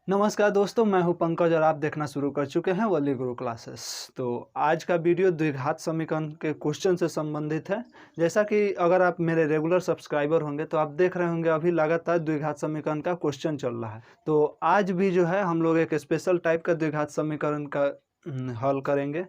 नमस्कार दोस्तों, मैं हूं पंकज और आप देखना शुरू कर चुके हैं वली गुरु क्लासेस। तो आज का वीडियो द्विघात समीकरण के क्वेश्चन से संबंधित है। जैसा कि अगर आप मेरे रेगुलर सब्सक्राइबर होंगे तो आप देख रहे होंगे अभी लगातार द्विघात समीकरण का क्वेश्चन चल रहा है। तो आज भी जो है हम लोग एक स्पेशल टाइप का द्विघात समीकरण का हल करेंगे।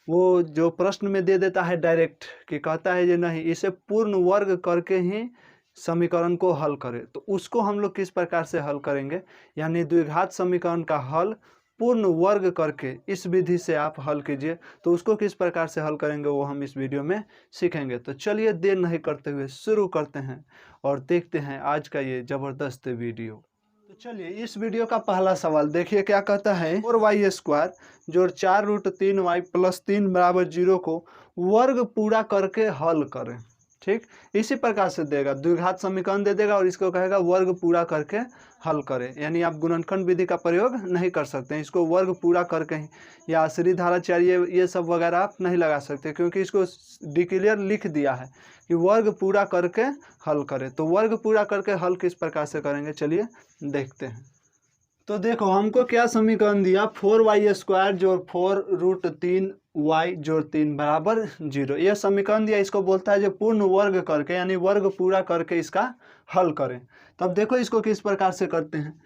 वो जो प्रश्न में दे देता है डायरेक्ट कि कहता है ये नहीं, इसे पूर्ण वर्ग करके ही समीकरण को हल करें। तो उसको हम लोग किस प्रकार से हल करेंगे, यानी द्विघात समीकरण का हल पूर्ण वर्ग करके इस विधि से आप हल कीजिए। तो उसको किस प्रकार से हल करेंगे वो हम इस वीडियो में सीखेंगे। तो चलिए देर नहीं करते हुए शुरू करते हैं और देखते हैं आज का ये ज़बरदस्त वीडियो। तो चलिए इस वीडियो का पहला सवाल देखिए क्या कहता है। 4y² जोड़ 4√3y + 3 = 0 को वर्ग पूरा करके हल करें। ठीक, इसी प्रकार से देगा, द्विघात समीकरण दे देगा और इसको कहेगा वर्ग पूरा करके हल करें। यानी आप गुणनखंड विधि का प्रयोग नहीं कर सकते हैं, इसको वर्ग पूरा करके ही या श्रीधाराचार्य ये सब वगैरह आप नहीं लगा सकते, क्योंकि इसको डिक्लेयर लिख दिया है कि वर्ग पूरा करके हल करें। तो वर्ग पूरा करके हल किस प्रकार से करेंगे चलिए देखते हैं। तो देखो हमको क्या समीकरण दिया, 4y² जोड़ 4√3y जोड़ 3 = 0। यह समीकरण दिया, इसको बोलता है जो पूर्ण वर्ग करके यानी वर्ग पूरा करके इसका हल करें। तब देखो इसको किस प्रकार से करते हैं।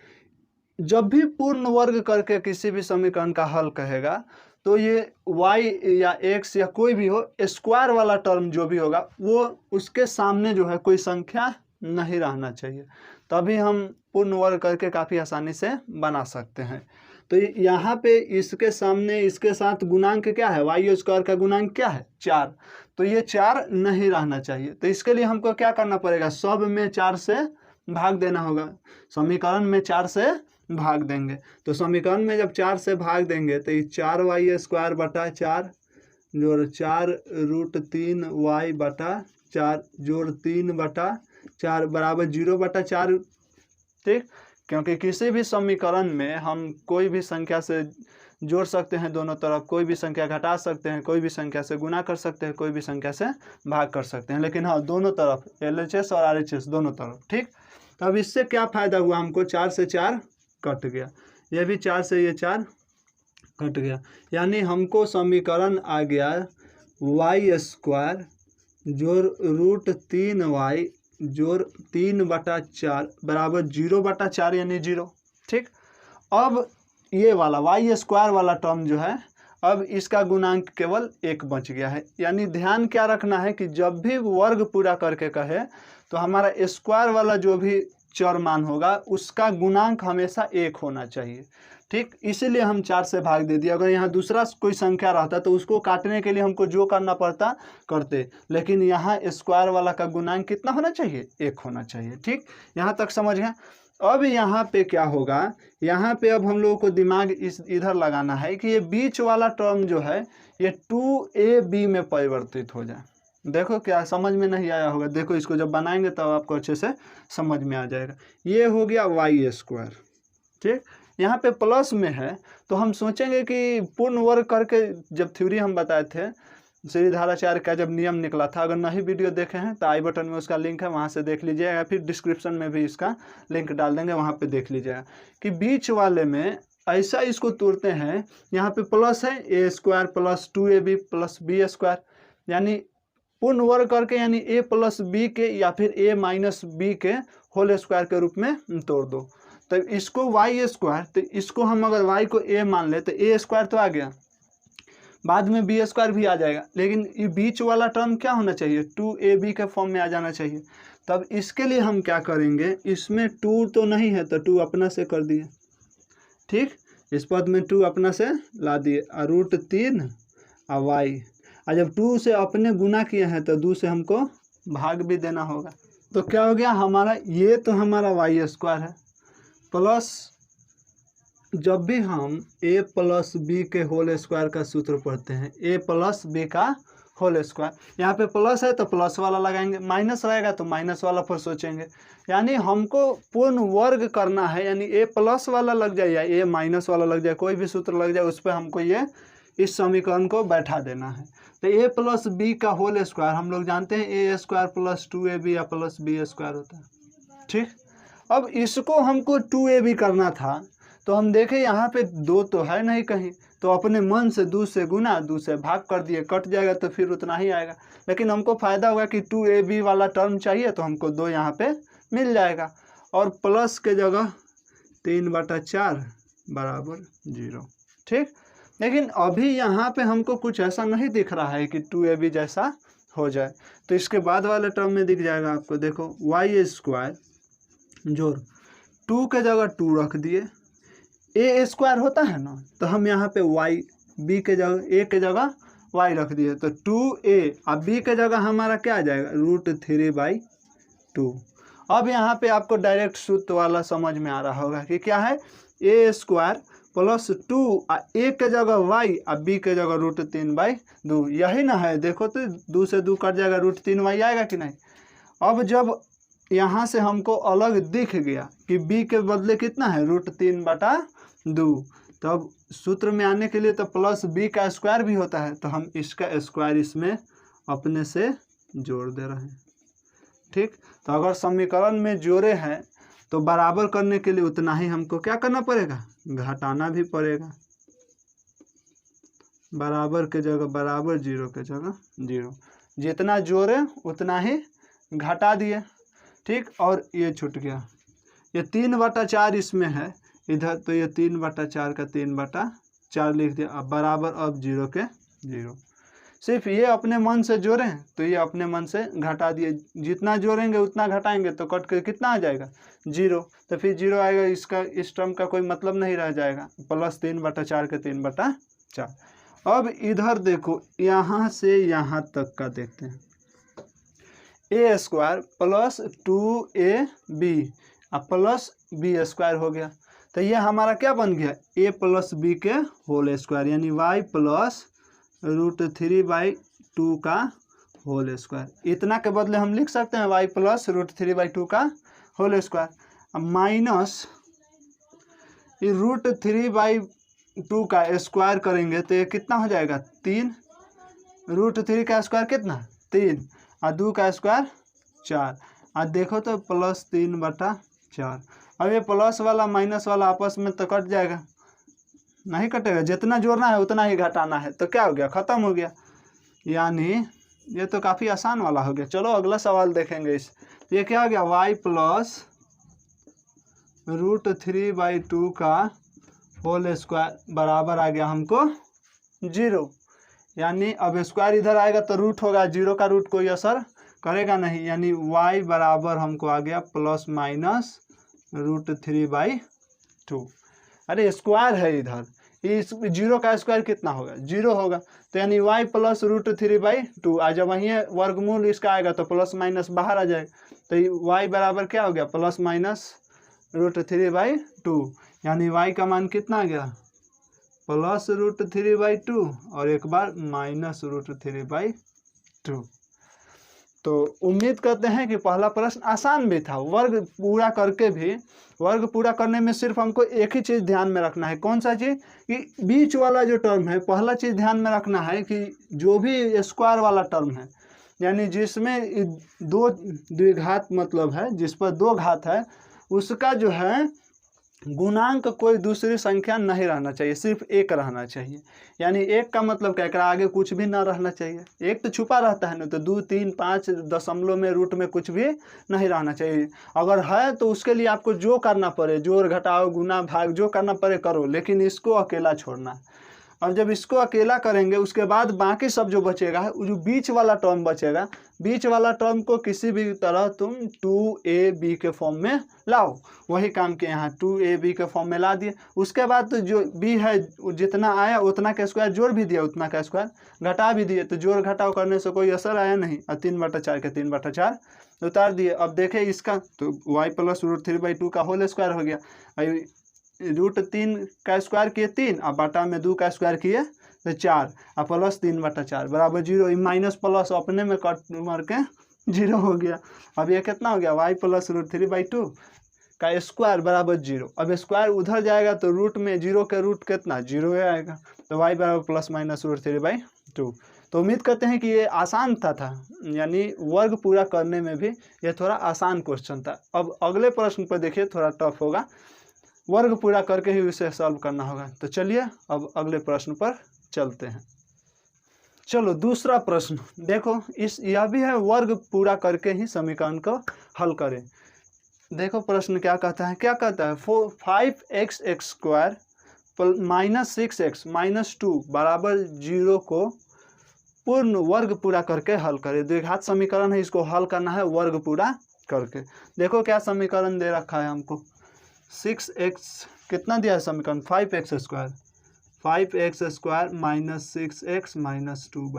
जब भी पूर्ण वर्ग करके किसी भी समीकरण का हल कहेगा तो ये y या x या कोई भी हो, स्क्वायर वाला टर्म जो भी होगा वो उसके सामने जो है कोई संख्या नहीं रहना चाहिए, तभी हम पूर्ण वर्ग करके काफ़ी आसानी से बना सकते हैं। तो यहाँ पे इसके सामने इसके साथ गुणांक क्या है, y² का गुणांक क्या है 4, तो ये 4 नहीं रहना चाहिए। तो इसके लिए हमको क्या करना पड़ेगा, सब में 4 से भाग देना होगा। समीकरण में 4 से भाग देंगे, तो समीकरण में जब 4 से भाग देंगे तो ये 4y² बटा 4 जोड़ 4√3y बटा 4 जोड़ 3 बटा 4 = 0/4। ठीक, क्योंकि किसी भी समीकरण में हम कोई भी संख्या से जोड़ सकते हैं दोनों तरफ, कोई भी संख्या घटा सकते हैं, कोई भी संख्या से गुना कर सकते हैं, कोई भी संख्या से भाग कर सकते हैं, लेकिन हाँ दोनों तरफ LHS और RHS दोनों तरफ। ठीक, तो अब इससे क्या फ़ायदा हुआ हमको, 4 से 4 कट गया, यह भी 4 से ये 4 कट गया, यानी हमको समीकरण आ गया y² जोड़ √3y जोड़ 3/4 बराबर 0/4 यानी 0। ठीक, अब ये वाला y² वाला टर्म जो है, अब इसका गुणांक केवल 1 बच गया है। यानी ध्यान क्या रखना है कि जब भी वर्ग पूरा करके कहे तो हमारा स्क्वायर वाला जो भी चर मान होगा उसका गुणांक हमेशा 1 होना चाहिए। ठीक, इसीलिए हम 4 से भाग दे दिया। अगर यहाँ दूसरा कोई संख्या रहता तो उसको काटने के लिए हमको जो करना पड़ता करते, लेकिन यहाँ स्क्वायर वाला का गुणांक कितना होना चाहिए, 1 होना चाहिए। ठीक, यहाँ तक समझ गए। अब यहाँ पे क्या होगा, यहाँ पे अब हम लोगों को दिमाग इधर लगाना है कि ये बीच वाला टर्म जो है ये 2ab में परिवर्तित हो जाए। देखो क्या समझ में नहीं आया होगा, देखो इसको जब बनाएंगे तब तो आपको अच्छे से समझ में आ जाएगा। ये हो गया y²। ठीक, यहाँ पे प्लस में है तो हम सोचेंगे कि पूर्ण वर्ग करके, जब थ्योरी हम बताए थे श्रीधाराचार्य का जब नियम निकला था, अगर नहीं वीडियो देखे हैं तो आई बटन में उसका लिंक है, वहाँ से देख लीजिएगा, या फिर डिस्क्रिप्शन में भी इसका लिंक डाल देंगे, वहाँ पे देख लीजिएगा कि बीच वाले में ऐसा इसको तोड़ते हैं। यहाँ पे प्लस है a² + 2ab + b², यानी पूर्ण वर्ग करके यानी a + b के या फिर a - b के होल स्क्वायर के रूप में तोड़ दो। तो इसको y², तो इसको हम अगर y को a मान ले तो a² तो आ गया, बाद में b² भी आ जाएगा, लेकिन ये बीच वाला टर्म क्या होना चाहिए, 2ab के फॉर्म में आ जाना चाहिए। तब इसके लिए हम क्या करेंगे, इसमें 2 तो नहीं है तो 2 अपना से कर दिए। ठीक, इस पद में 2 अपना से ला दिए, √3 और y, और जब 2 से अपने गुना किए हैं तो 2 से हमको भाग भी देना होगा। तो क्या हो गया हमारा, ये तो हमारा y² है, प्लस जब भी हम a + b के होल स्क्वायर का सूत्र पढ़ते हैं, a + b का होल स्क्वायर, यहाँ पे प्लस है तो प्लस वाला लगाएंगे, माइनस रहेगा तो माइनस वाला पर सोचेंगे। यानी हमको पूर्ण वर्ग करना है, यानी a प्लस वाला लग जाए या a माइनस वाला लग जाए, कोई भी सूत्र लग जाए उस पर हमको ये इस समीकरण को बैठा देना है। तो a + b का होल स्क्वायर हम लोग जानते हैं a² + 2ab या + b² होता है। ठीक, अब इसको हमको 2ab करना था तो हम देखें यहाँ पे 2 तो है नहीं कहीं, तो अपने मन से 2 से गुना 2 से भाग कर दिए, कट जाएगा तो फिर उतना ही आएगा। लेकिन हमको फ़ायदा होगा कि 2ab वाला टर्म चाहिए तो हमको 2 यहाँ पे मिल जाएगा, और प्लस के जगह 3/4 बराबर 0। ठीक, लेकिन अभी यहाँ पे हमको कुछ ऐसा नहीं दिख रहा है कि 2ab जैसा हो जाए, तो इसके बाद वाले टर्म में दिख जाएगा आपको। देखो y² जोड़ 2 के जगह 2 रख दिए, a² होता है ना, तो हम यहाँ पे y, b के जगह a के जगह y रख दिए, तो 2a, अब b के जगह हमारा क्या आ जाएगा √3/2। अब यहाँ पे आपको डायरेक्ट सूत्र वाला समझ में आ रहा होगा कि क्या है, a² प्लस 2 a के जगह y और b के जगह √3/2, यही ना है। देखो तो 2 से 2 कट जाएगा, √3y आएगा कि नहीं। अब जब यहाँ से हमको अलग दिख गया कि b के बदले कितना है √3/2, तब सूत्र में आने के लिए तो प्लस b का स्क्वायर भी होता है, तो हम इसका स्क्वायर इसमें अपने से जोड़ दे रहे हैं। ठीक, तो अगर समीकरण में जोड़े हैं तो बराबर करने के लिए उतना ही हमको क्या करना पड़ेगा, घटाना भी पड़ेगा। बराबर के जगह बराबर, 0 के जगह 0, जितना जोड़े उतना ही घटा दिए। ठीक, और ये छूट गया, ये 3/4 इसमें है इधर, तो ये 3/4 का 3/4 लिख दिया। अब बराबर, अब 0 के 0। सिर्फ ये अपने मन से जोड़ें तो ये अपने मन से घटा दिए, जितना जोड़ेंगे उतना घटाएंगे तो कट के कितना आ जाएगा 0, तो फिर 0 आएगा, इसका इस टर्म का कोई मतलब नहीं रह जाएगा, प्लस 3/4 के 3/4। अब इधर देखो, यहाँ से यहाँ तक का देखते हैं, a² प्लस 2ab अब प्लस b² हो गया, तो ये हमारा क्या बन गया, a प्लस b के होल स्क्वायर, यानी y प्लस √3/2 का होल स्क्वायर। इतना के बदले हम लिख सकते हैं y प्लस √3/2 का होल स्क्वायर, अब माइनस √3/2 का स्क्वायर करेंगे तो ये कितना हो जाएगा 3, √3 का स्क्वायर कितना 3 और 2 का स्क्वायर 4, और देखो तो प्लस 3/4। अब ये प्लस वाला माइनस वाला आपस में तो कट जाएगा, नहीं कटेगा, जितना जोड़ना है उतना ही घटाना है, तो क्या हो गया, ख़त्म हो गया। यानी ये तो काफ़ी आसान वाला हो गया। चलो अगला सवाल देखेंगे इस, ये क्या हो गया, y प्लस √3/2 का होल स्क्वायर बराबर आ गया हमको 0, यानी अब स्क्वायर इधर आएगा तो रूट होगा, 0 का रूट कोई असर करेगा नहीं, यानी y बराबर हमको आ गया प्लस माइनस √3/2। अरे स्क्वायर है इधर, इस 0 का स्क्वायर कितना होगा 0 होगा, तो यानी y प्लस √3/2, आ जब वहीं वर्गमूल इसका आएगा तो प्लस माइनस बाहर आ जाएगा, तो y बराबर क्या हो गया प्लस माइनस √3/2, यानी y का मान कितना आ गया प्लस √3/2 और एक बार माइनस √3/2। तो उम्मीद करते हैं कि पहला प्रश्न आसान भी था, वर्ग पूरा करके भी, वर्ग पूरा करने में सिर्फ हमको एक ही चीज़ ध्यान में रखना है, कौन सा चीज़, कि बीच वाला जो टर्म है, पहला चीज़ ध्यान में रखना है कि जो भी स्क्वायर वाला टर्म है, यानी जिसमें 2 द्विघात मतलब है, जिस पर 2 घात है, उसका जो है गुणांक कोई दूसरी संख्या नहीं रहना चाहिए, सिर्फ 1 रहना चाहिए। यानी 1 का मतलब क्या, एकरा आगे कुछ भी ना रहना चाहिए, 1 तो छुपा रहता है ना, तो 2, 3, 5 दशमलव में रूट में कुछ भी नहीं रहना चाहिए। अगर है तो उसके लिए आपको जो करना पड़े, जोड़ घटाओ गुना भाग जो करना पड़े करो, लेकिन इसको अकेला छोड़ना है। और जब इसको अकेला करेंगे उसके बाद बाकी सब जो बचेगा, जो बीच वाला टर्म बचेगा, बीच वाला टर्म को किसी भी तरह तुम 2ab के फॉर्म में लाओ, वही काम के यहाँ 2ab के फॉर्म में ला दिए। उसके बाद तो जो b है जितना आया उतना का स्क्वायर जोड़ भी दिया, उतना का स्क्वायर घटा भी दिए, तो जोड़ घटाव करने से कोई असर आया नहीं, और 3/4 के 3/4 उतार दिए। अब देखें इसका, तो y प्लस √3/2 का होल स्क्वायर हो गया, √3 का स्क्वायर किए 3 और बटा में 2 का स्क्वायर किए तो 4 और प्लस 3/4 बराबर 0, माइनस प्लस अपने में कट मार के 0 हो गया। अब ये कितना हो गया, y प्लस √3/2 का स्क्वायर बराबर 0। अब स्क्वायर उधर जाएगा तो रूट में 0 के रूट कितना 0 आएगा, तो y बराबर प्लस माइनस √3/2। तो उम्मीद करते हैं कि ये आसान था, यानी वर्ग पूरा करने में भी ये थोड़ा आसान क्वेश्चन था। अब अगले प्रश्न पर देखिए, थोड़ा टफ होगा। वर्ग पूरा करके ही उसे सॉल्व करना होगा। तो चलिए अब अगले प्रश्न पर चलते हैं। चलो दूसरा प्रश्न देखो, यह भी है वर्ग पूरा करके ही समीकरण को हल करें। देखो प्रश्न क्या कहता है, 5x² - 6x - 2 = 0 को पूर्ण वर्ग पूरा करके हल करें। द्विघात समीकरण है, इसको हल करना है वर्ग पूरा करके। देखो क्या समीकरण दे रखा है हमको, 6x कितना दिया है समीकरण, 5x² - 6x - 2 =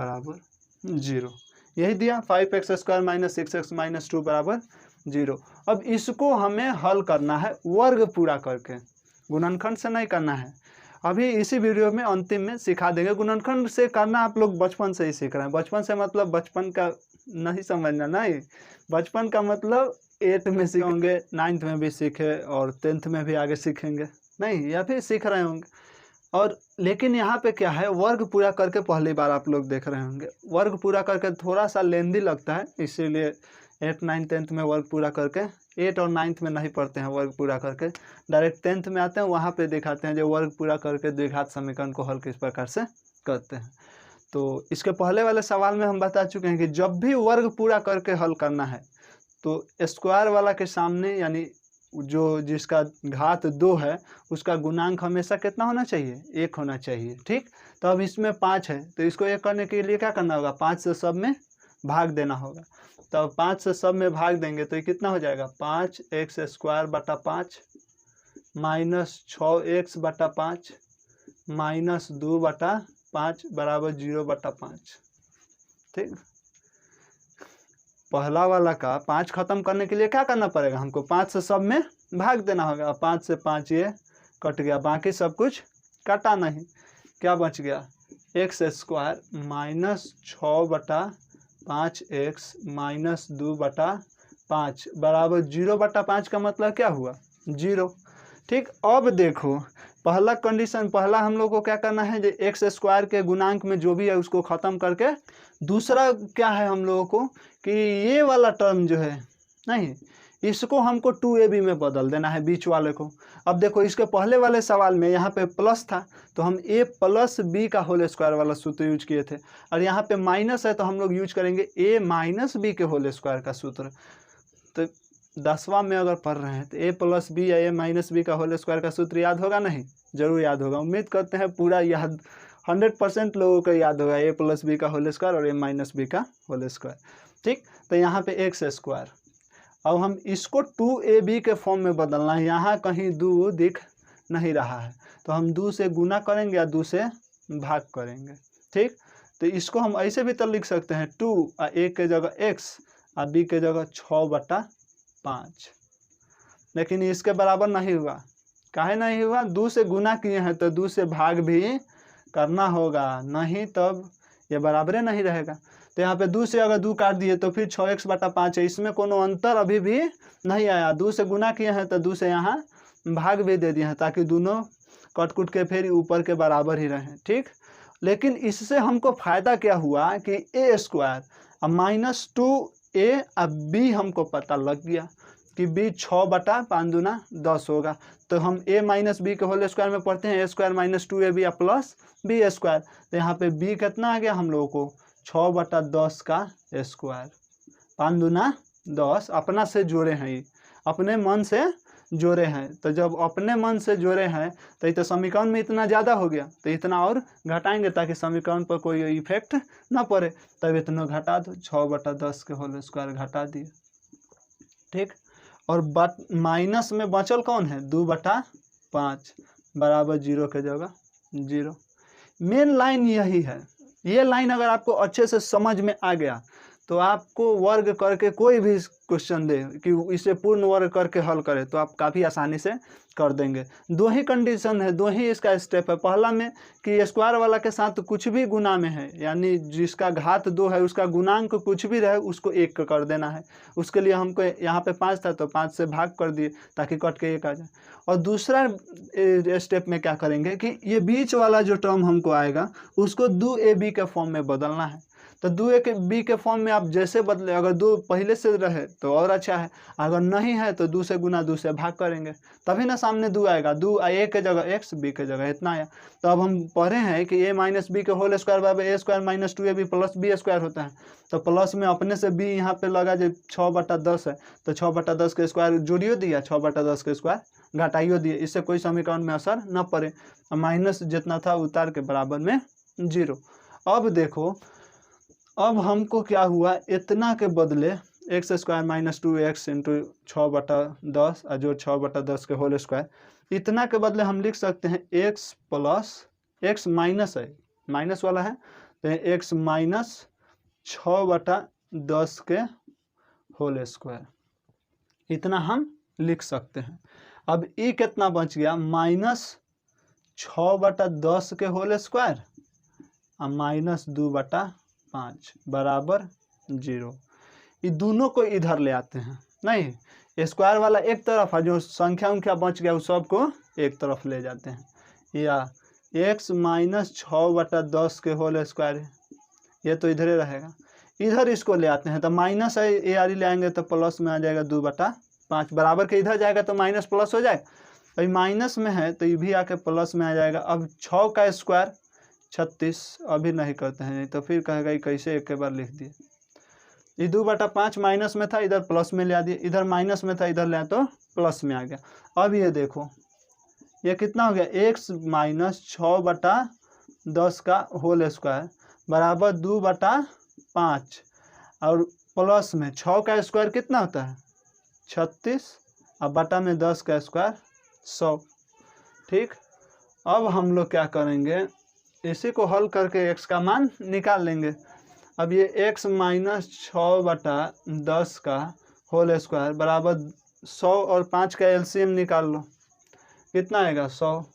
0, यही दिया 5x² - 6x - 2 = 0। अब इसको हमें हल करना है वर्ग पूरा करके, गुणनखंड से नहीं करना है। अभी इसी वीडियो में अंतिम में सिखा देंगे, गुणनखंड से करना आप लोग बचपन से ही सीख रहे हैं। बचपन से मतलब बचपन का नहीं समझना, नहीं, बचपन का मतलब 8th में सीखेंगे, 9th में भी सीखे और 10th में भी आगे सीखेंगे, नहीं, या फिर सीख रहे होंगे। और लेकिन यहाँ पे क्या है, वर्ग पूरा करके पहली बार आप लोग देख रहे होंगे। वर्ग पूरा करके थोड़ा सा लेंदी लगता है, इसीलिए 8, 9, 10th में वर्ग पूरा करके, 8 और 9th में नहीं पढ़ते हैं वर्ग पूरा करके, डायरेक्ट 10th में आते हैं, वहाँ पे दिखाते हैं जो वर्ग पूरा करके द्विघात समीकरण को हल किस प्रकार से करते हैं। तो इसके पहले वाले सवाल में हम बता चुके हैं कि जब भी वर्ग पूरा करके हल करना है तो स्क्वायर वाला के सामने, यानी जो जिसका घात 2 है उसका गुणांक हमेशा कितना होना चाहिए, 1 होना चाहिए। ठीक, तो अब इसमें 5 है, तो इसको 1 करने के लिए क्या करना होगा, 5 से सब में भाग देना होगा। तो अब 5 से सब में भाग देंगे तो ये कितना हो जाएगा, 5x² बटा 5 - 6x/5 - 2/5 = 0/5। ठीक, पहला वाला का 5 खत्म करने के लिए क्या करना पड़ेगा, हमको 5 से सब में भाग देना होगा। 5 से 5 ये कट गया, बाकी सब कुछ कटा नहीं, क्या बच गया, x² - 6/5x - 2/5 = 0/5 का मतलब क्या हुआ, 0। ठीक, अब देखो पहला कंडीशन, पहला हम लोग को क्या करना है, जो x² के गुणांक में जो भी है उसको ख़त्म करके, दूसरा क्या है हम लोगों को कि ये वाला टर्म जो है, नहीं, इसको हमको 2ab में बदल देना है, बीच वाले को। अब देखो इसके पहले वाले सवाल में यहाँ पे प्लस था तो हम a + b का होल स्क्वायर वाला सूत्र यूज किए थे, और यहाँ पे माइनस है तो हम लोग यूज करेंगे a - b के होल स्क्वायर का सूत्र। तो 10वां में अगर पढ़ रहे हैं तो a + b या a - b का होल स्क्वायर का सूत्र याद होगा, नहीं, जरूर याद होगा। उम्मीद करते हैं पूरा याद 100% लोगों को याद होगा, a + b का होल स्क्वायर और a - b का होल स्क्वायर। ठीक, तो यहाँ पे x², अब हम इसको 2ab के फॉर्म में बदलना है। यहाँ कहीं 2 दिख नहीं रहा है तो हम 2 से गुना करेंगे या 2 से भाग करेंगे। ठीक, तो इसको हम ऐसे भी तो लिख सकते हैं, 2 और a के जगह x और b के जगह 6/5, लेकिन इसके बराबर नहीं हुआ। काहे नहीं हुआ, 2 से गुना किए हैं तो 2 से भाग भी करना होगा, नहीं तब ये बराबरे नहीं रहेगा। तो यहाँ पे 2 से अगर 2 काट दिए तो फिर 6x/5 है, इसमें कोनो अंतर अभी भी नहीं आया। 2 से गुना किए हैं तो 2 से यहाँ भाग भी दे दिए हैं ताकि दोनों कट कुट के फिर ऊपर के बराबर ही रहें। ठीक, लेकिन इससे हमको फ़ायदा क्या हुआ कि a² और -2a और b हमको पता लग गया कि b 6/5 दूना 10 होगा। तो हम a - b के होल स्क्वायर में पढ़ते हैं, a² - 2ab प्लस b²। तो यहाँ पे b कितना आ गया हम लोगों को, 6/10 का स्क्वायर, 5 दूना 10, अपना से जोड़े हैं, ये अपने मन से जोड़े हैं। तो जब अपने मन से जोड़े हैं तो ये तो समीकरण में इतना ज़्यादा हो गया, तो इतना और घटाएंगे ताकि समीकरण पर कोई इफेक्ट ना पड़े, तब इतना घटा दो, 6/10 के होल स्क्वायर घटा दिए। ठीक, और माइनस में बचल कौन है, 2/5 बराबर 0 के जगह 0। मेन लाइन यही है। ये लाइन अगर आपको अच्छे से समझ में आ गया तो आपको वर्ग करके कोई भी क्वेश्चन दे कि इसे पूर्ण वर्ग करके हल करें तो आप काफ़ी आसानी से कर देंगे। 2 ही कंडीशन है, 2 ही इसका स्टेप है। पहला में कि स्क्वायर वाला के साथ कुछ भी गुना में है, यानी जिसका घात 2 है उसका गुणांक कुछ भी रहे उसको 1 कर देना है। उसके लिए हमको यहाँ पे 5 था तो 5 से भाग कर दिए ताकि कट के 1 आ जाए। और दूसरा स्टेप में क्या करेंगे कि ये बीच वाला जो टर्म हमको आएगा उसको 2ab के फॉर्म में बदलना है। तो दो ए के बी के फॉर्म में आप जैसे बदले, अगर दो पहले से रहे तो और अच्छा है, अगर नहीं है तो दो से गुना दो से भाग करेंगे तभी ना सामने दो आएगा। दो ए के जगह एक्स, बी के जगह इतना आया। तो अब हम पढ़े हैं कि ए माइनस बी के होल स्क्वायर बराबर A square minus 2ab plus B square होता है। तो प्लस में अपने से बी यहाँ पे लगा जो 6/10 है, तो 6/10 के स्क्वायर जोड़ियो दिया, 6/10 के स्क्वायर घटाइयो दिए, इससे कोई समीकरण में असर न पड़े। माइनस जितना था उतार के बराबर में 0। अब देखो, अब हमको क्या हुआ, इतना के बदले x square minus 2x into 6/10 और जो 6/10 के होल स्क्वायर, इतना के बदले हम लिख सकते हैं x प्लस x माइनस है, माइनस वाला है तो x माइनस 6/10 के होल स्क्वायर, इतना हम लिख सकते हैं। अब ई कितना बच गया, माइनस 6/10 के होल स्क्वायर और माइनस 2/5 बराबर 0। ये दोनों को इधर ले आते हैं, नहीं स्क्वायर वाला एक तरफ है, जो संख्या उनख्या बच गया उस सब को एक तरफ ले जाते हैं, या x माइनस 6/10 के होल स्क्वायर है, ये तो इधर ही रहेगा, इधर इसको ले आते हैं तो माइनस है, ए आर ले आएंगे तो प्लस में आ जाएगा 2/5, बराबर के इधर जाएगा तो माइनस प्लस हो जाएगा, अभी माइनस में है तो ये भी आके प्लस में आ जाएगा। अब 6 का स्क्वायर 36, अभी नहीं करते हैं, नहीं तो फिर कहेगा कैसे एक के बार लिख दिए। ये 2/5 माइनस में था, इधर प्लस में ले आ दिए, इधर माइनस में था, इधर ले तो प्लस में आ गया। अब ये देखो ये कितना हो गया, x माइनस 6/10 का होल स्क्वायर बराबर 2/5 और प्लस में 6 का स्क्वायर कितना होता है 36 और बटा में 10 का स्क्वायर 100। ठीक, अब हम लोग क्या करेंगे, इसी को हल करके x का मान निकाल लेंगे। अब ये x माइनस 6/10 का होल स्क्वायर बराबर 100 और 5 का एलसीएम निकाल लो, कितना आएगा 100।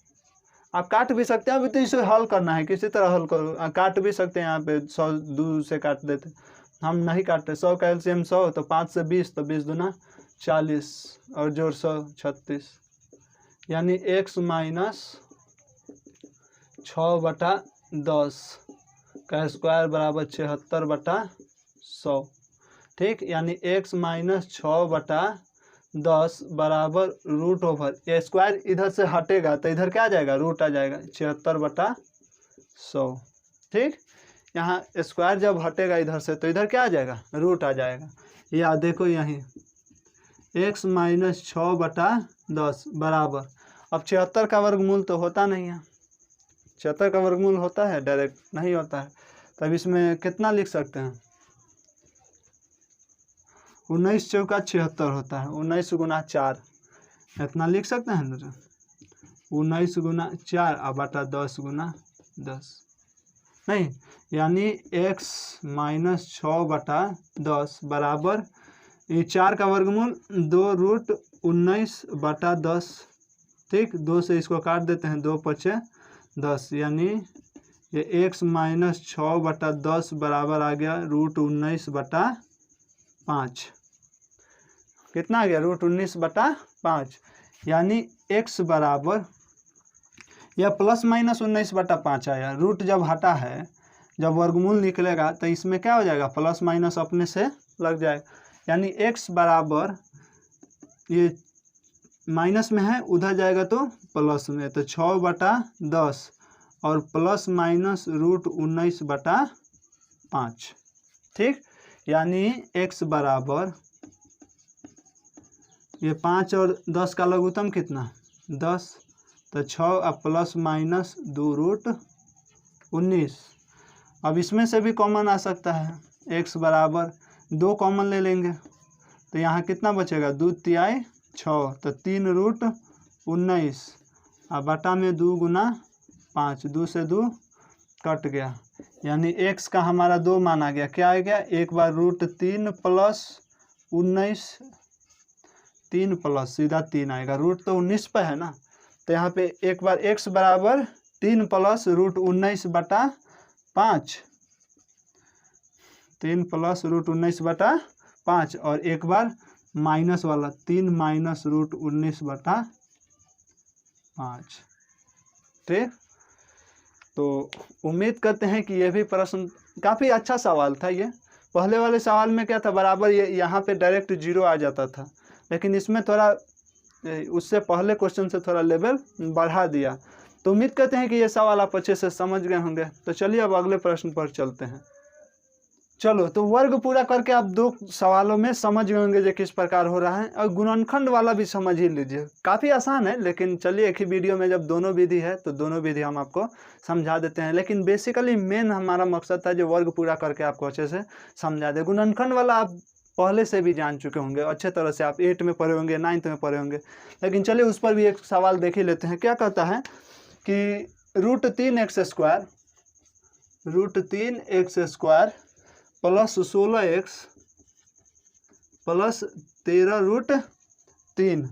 आप काट भी सकते हैं, अभी तो इसे हल करना है, किसी तरह हल करो, काट भी सकते हैं, यहाँ पे 100 2 से काट देते, हम नहीं काटते। 100 का एलसीएम 100, तो 5 से 20 तो 20 दूना 40 और जोड़ 100 36, यानी x माइनस 6/10 का स्क्वायर बराबर 76/100। ठीक, यानी x माइनस 6/10 बराबर रूट ओवर, ये स्क्वायर इधर से हटेगा तो इधर क्या आ जाएगा, रूट आ जाएगा 76/100। ठीक, यहाँ स्क्वायर जब हटेगा इधर से तो इधर क्या आ जाएगा, रूट आ जाएगा। या देखो यहीं x माइनस 6/10 बराबर, अब 76 का वर्गमूल तो होता नहीं है, 76 का वर्गमूल होता है डायरेक्ट नहीं होता है, तब इसमें कितना लिख सकते हैं, 19 चौका 76 होता है, 19 गुना 4 इतना लिख सकते हैं ना, 19 गुना 4 और बटा 10 गुना 10, नहीं यानी x माइनस 6/10 बराबर ये 4 का वर्गमूल 2√19/10। ठीक, 2 से इसको काट देते हैं, 2 × 5 10, यानी ये x माइनस 6/10 बराबर आ गया √19/5, कितना आ गया √19/5, यानी x बराबर यह प्लस माइनस 19/5 आया, रूट जब हटा है, जब वर्गमूल निकलेगा तो इसमें क्या हो जाएगा, प्लस माइनस अपने से लग जाएगा, यानी x बराबर ये माइनस में है उधर जाएगा तो प्लस में, तो 6/10 और प्लस माइनस √19/5। ठीक, यानी x बराबर ये 5 और 10 का लघुत्तम कितना 10, तो 6 और प्लस माइनस 2√19। अब इसमें से भी कॉमन आ सकता है, x बराबर 2 कॉमन ले लेंगे तो यहाँ कितना बचेगा 2 तिहाई 6, तो 3√19 और बटा में 2 गुना 5, 2 से 2 कट गया, यानी x का हमारा 2 मान आ गया, क्या आ गया, एक बार √3 प्लस 19, 3 प्लस सीधा 3 आएगा, रूट तो 19 पे है ना, तो यहाँ पे एक बार x बराबर 3 प्लस √19/5, 3 प्लस √19/5 और एक बार माइनस वाला 3 माइनस √19/5। ठीक, तो उम्मीद करते हैं कि यह भी प्रश्न काफ़ी अच्छा सवाल था ये। पहले वाले सवाल में क्या था, बराबर ये यहाँ पे डायरेक्ट 0 आ जाता था, लेकिन इसमें थोड़ा उससे पहले क्वेश्चन से थोड़ा लेवल बढ़ा दिया। तो उम्मीद करते हैं कि ये सवाल आप अच्छे से समझ गए होंगे। तो चलिए अब अगले प्रश्न पर चलते हैं। चलो, तो वर्ग पूरा करके आप 2 सवालों में समझ गए होंगे जो किस प्रकार हो रहा है, और गुणनखंड वाला भी समझ ही लीजिए। काफ़ी आसान है, लेकिन चलिए एक ही वीडियो में जब दोनों विधि है तो दोनों विधि हम आपको समझा देते हैं। लेकिन बेसिकली मेन हमारा मकसद था जो वर्ग पूरा करके आपको अच्छे से समझा दे। गुणनखंड वाला आप पहले से भी जान चुके होंगे अच्छे तरह से, आप 8 में पढ़े होंगे, 9th में पढ़े होंगे। लेकिन चलिए उस पर भी एक सवाल देख ही लेते हैं। क्या कहता है कि √3x² प्लस 16x प्लस 13√3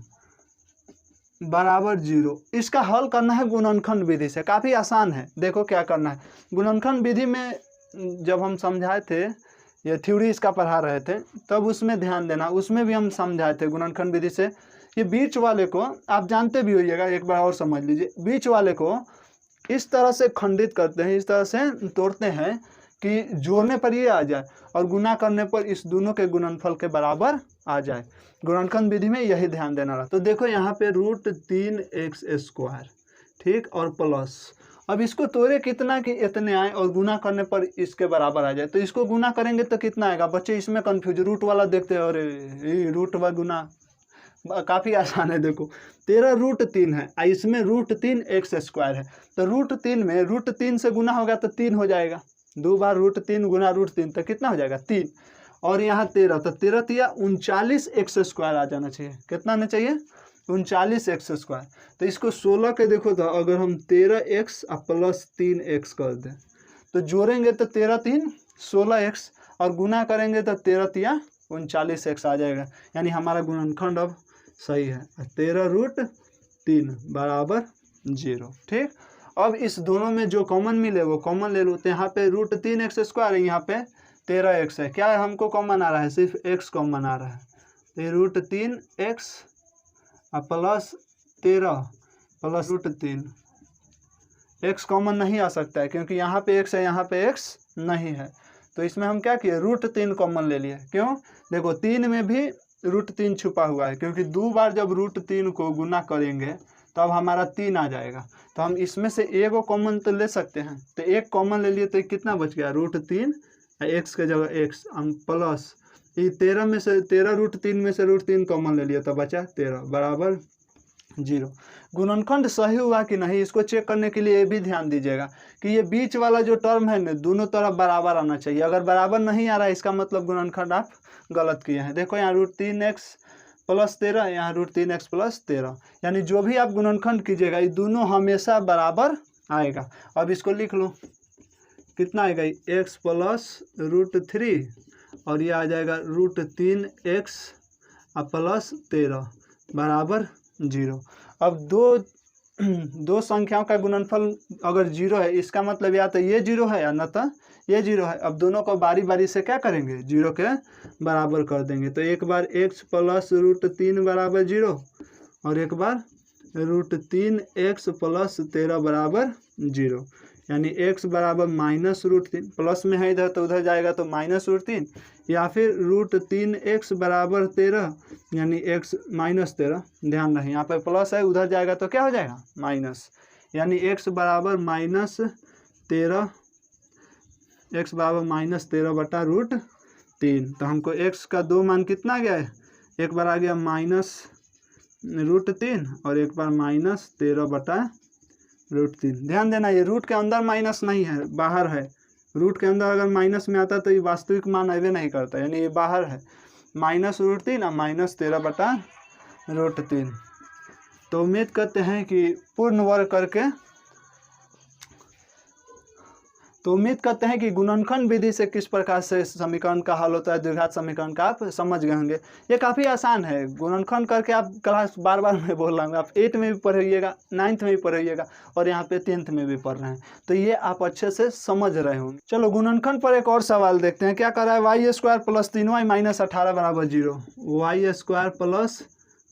बराबर 0। इसका हल करना है गुणनखंड विधि से। काफ़ी आसान है। देखो क्या करना है। गुणनखंड विधि में जब हम समझाए थे, ये थ्योरी इसका पढ़ा रहे थे, तब उसमें ध्यान देना, उसमें भी हम समझाए थे गुणनखंड विधि से। ये बीच वाले को आप जानते भी होइएगा, एक बार और समझ लीजिए। बीच वाले को इस तरह से खंडित करते हैं, इस तरह से तोड़ते हैं कि जोड़ने पर ये आ जाए और गुना करने पर इस दोनों के गुणनफल के बराबर आ जाए। गुणनखंड विधि में यही ध्यान देना रहा। तो देखो यहाँ पे √3x², ठीक, और प्लस, अब इसको तोड़े कितना कि इतने आए और गुना करने पर इसके बराबर आ जाए। तो इसको गुना करेंगे तो कितना आएगा बच्चे, इसमें कन्फ्यूज, रूट वाला देखते हैं, और रूट व गुना काफ़ी आसान है। देखो 13√3 है, इसमें √3x² है, तो √3 में √3 से गुना होगा तो 3 हो जाएगा। 2 बार √3 गुना √3 तो कितना हो जाएगा 3, और यहाँ 13, तो 13 तिया 39x² आ जाना चाहिए। कितना आना चाहिए 39x²। तो इसको 16 के देखो, तो अगर हम 13x प्लस 3x कर दें तो जोड़ेंगे तो 13 3 16x, और गुना करेंगे तो 13 तिया 39x आ जाएगा। यानी हमारा गुणनखंड अब सही है, 13√3 बराबर 0। ठीक, अब इस दोनों में जो कॉमन मिले वो कॉमन ले लो। तो यहाँ पे √3x² है, यहाँ पे 13x है। क्या हमको कॉमन आ रहा है, सिर्फ x कॉमन आ रहा है। तो √3x plus 13 plus √3, x common नहीं आ सकता है क्योंकि यहाँ पे x है, यहाँ पे x नहीं है। तो इसमें हम क्या किए, √3 कॉमन ले लिए। क्यों, देखो 3 में भी √3 छुपा हुआ है, क्योंकि 2 बार जब √3 को गुना करेंगे तब हमारा 3 आ जाएगा। तो हम इसमें से एक कॉमन तो ले सकते हैं, तो एक कॉमन ले लिए तो कितना बच गया, √3, x के जगह x, हम प्लस ये 13 में से 13√3 में से √3 कॉमन ले लिया तो बचा 13 बराबर 0। गुणनखंड सही हुआ कि नहीं, इसको चेक करने के लिए ये भी ध्यान दीजिएगा कि ये बीच वाला जो टर्म है ना, दोनों तरफ बराबर आना चाहिए। अगर बराबर नहीं आ रहा है, इसका मतलब गुणनखंड आप गलत किए हैं। देखो यहाँ √3x प्लस 13, यहाँ √3x प्लस 13, यानी जो भी आप गुणनखंड कीजिएगा ये दोनों हमेशा बराबर आएगा। अब इसको लिख लो, कितना आएगा, x प्लस √3, और ये आ जाएगा √3x प्लस 13 बराबर 0। अब दो संख्याओं का गुणनफल अगर 0 है, इसका मतलब या तो ये 0 है या न तो ये 0 है। अब दोनों को बारी बारी से क्या करेंगे, 0 के बराबर कर देंगे। तो एक बार x प्लस √3 बराबर 0, और एक बार √3x प्लस 13 बराबर 0, यानी x बराबर -√3, प्लस में है इधर तो उधर जाएगा तो -√3, या फिर √3x बराबर 13, यानी x -13। ध्यान रहे यहाँ पर प्लस है, उधर जाएगा तो क्या हो जाएगा माइनस, यानी x बराबर -13, x बराबर -13 बटा √3। तो हमको x का 2 मान कितना गया है, एक बार आ गया -√3 और एक बार -13 बटा √3। ध्यान देना ये रूट के अंदर माइनस नहीं है, बाहर है। रूट के अंदर अगर माइनस में आता तो ये वास्तविक मान अवे नहीं करता, यानी ये बाहर है। -√3 और -13 बटा √3। तो उम्मीद करते हैं कि पूर्ण वर्ग करके, तो उम्मीद करते हैं कि गुणनखंड विधि से किस प्रकार से समीकरण का हल होता है, द्विघात समीकरण का आप समझ गए होंगे। ये काफ़ी आसान है, गुणनखंड करके आप क्लास बार बार मैं बोल रहा हूँ, आप 8 में भी पढ़िएगा, 9th में भी पढ़िएगा, और यहाँ पे 10th में भी पढ़ रहे हैं, तो ये आप अच्छे से समझ रहे होंगे। चलो गुणनखंड पर एक और सवाल देखते हैं। क्या कर रहा है, y² प्लस 3y माइनस 18 बराबर 0, y² प्लस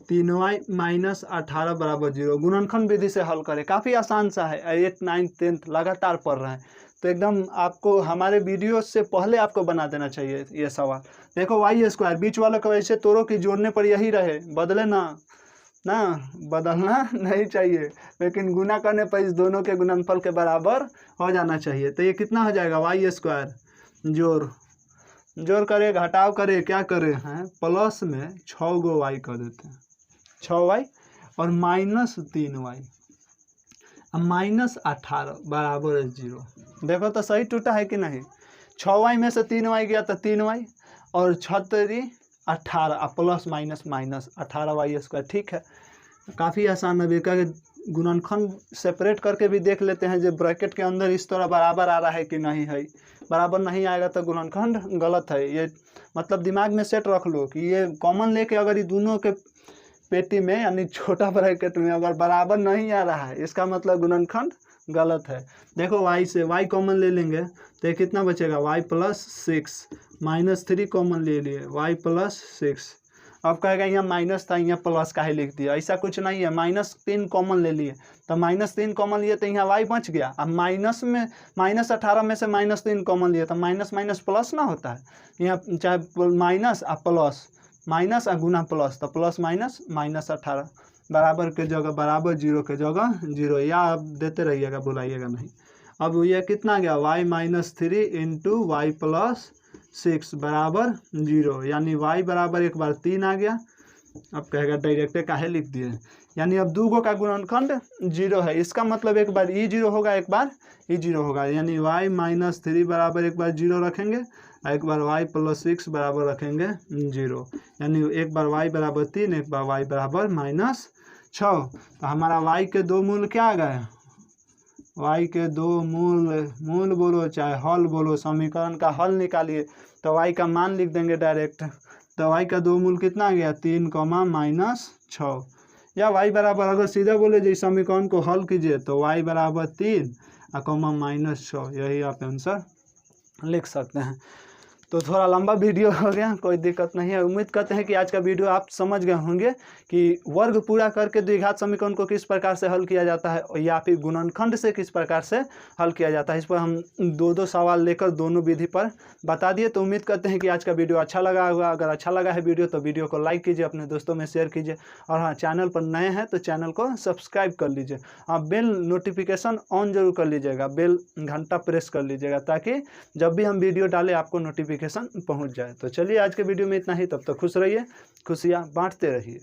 3y माइनस 18 बराबर 0 गुणनखंड विधि से हल करें। काफ़ी आसान सा है, 8, 9, 10th लगातार पढ़ रहे हैं तो एकदम आपको हमारे वीडियो से पहले आपको बना देना चाहिए ये सवाल। देखो वाई स्क्वायर बीच वालों को ऐसे तोड़ो कि जोड़ने पर यही रहे, बदले ना बदलना नहीं चाहिए, लेकिन गुना करने पर इस दोनों के गुणनफल के बराबर हो जाना चाहिए। तो ये कितना हो जाएगा वाई स्क्वायर, जोड़ करे घटाव करे क्या करे हैं, प्लस में 6 गो वाई कर देते हैं, 6 वाई और माइनस 3 वाई, -18 बराबर 0। देखो तो सही टूटा है कि नहीं। 6 वाई में से 3 वाई गया तो 3 वाई और 6 18 plus minus minus 18 Y square. ठीक है, काफ़ी आसान है। बेका के गुणनखंड सेपरेट करके भी देख लेते हैं, जो ब्रैकेट के अंदर इस तरह बराबर आ रहा है कि नहीं है। बराबर नहीं आएगा तो गुणनखंड गलत है। ये मतलब दिमाग में सेट रख लो कि ये कॉमन लेके अगर ये दोनों के पेटी में यानी छोटा ब्रैकेट में अगर बराबर नहीं आ रहा है, इसका मतलब गुणनखंड गलत है। देखो वाई से वाई कॉमन ले लेंगे तो ये कितना बचेगा, वाई प्लस 6, -3 कॉमन ले लिए, वाई प्लस 6। अब कहेगा यहाँ माइनस था, यहाँ प्लस का ही लिख दिया, ऐसा कुछ नहीं है। -3 कॉमन ले लिए तो -3 कॉमन लिए तो यहाँ वाई बच गया। अब माइनस में -18 में से -3 कॉमन लिए तो माइनस माइनस प्लस ना होता है। यहाँ चाहे माइनस आ प्लस, माइनस आ गुना प्लस, तो प्लस माइनस -18 बराबर के जगह बराबर, 0 के जगह 0, या आप देते रहिएगा, बुलाइएगा नहीं। अब ये कितना गया, y -3 इंटू वाई प्लस 6 बराबर 0, यानी y बराबर एक बार 3 आ गया। अब कहेगा डायरेक्ट काहे लिख दिए, यानी अब दो गो का गुणनखंड 0 है। इसका मतलब एक बार ई 0 होगा, एक बार ई 0 होगा, यानी y -3 बराबर एक बार 0 रखेंगे, एक बार y प्लस 6 बराबर रखेंगे 0, यानी एक बार y बराबर 3, एक बार y बराबर -6। तो हमारा y के दो मूल क्या आ गए, y के दो मूल बोलो चाहे हल बोलो, समीकरण का हल निकालिए तो y का मान लिख देंगे डायरेक्ट। तो y का दो मूल कितना आ गया, 3, -6, या y बराबर अगर सीधा बोले जो समीकरण को हल कीजिए तो y बराबर 3 -6, यही आप आंसर लिख सकते हैं। तो थोड़ा लंबा वीडियो हो गया, कोई दिक्कत नहीं है। उम्मीद करते हैं कि आज का वीडियो आप समझ गए होंगे कि वर्ग पूरा करके द्विघात समीकरण को किस प्रकार से हल किया जाता है या फिर गुणनखंड से किस प्रकार से हल किया जाता है। इस पर हम दो सवाल लेकर दोनों विधि पर बता दिए। तो उम्मीद करते हैं कि आज का वीडियो अच्छा लगा होगा। अगर अच्छा लगा है वीडियो तो वीडियो को लाइक कीजिए, अपने दोस्तों में शेयर कीजिए, और हाँ, चैनल पर नए हैं तो चैनल को सब्सक्राइब कर लीजिए। आप बेल नोटिफिकेशन ऑन जरूर कर लीजिएगा, बेल घंटा प्रेस कर लीजिएगा, ताकि जब भी हम वीडियो डालें आपको नोटिफिकेशन पहुंच जाए। तो चलिए आज के वीडियो में इतना ही, तब तक खुश रहिए, खुशियाँ बांटते रहिए।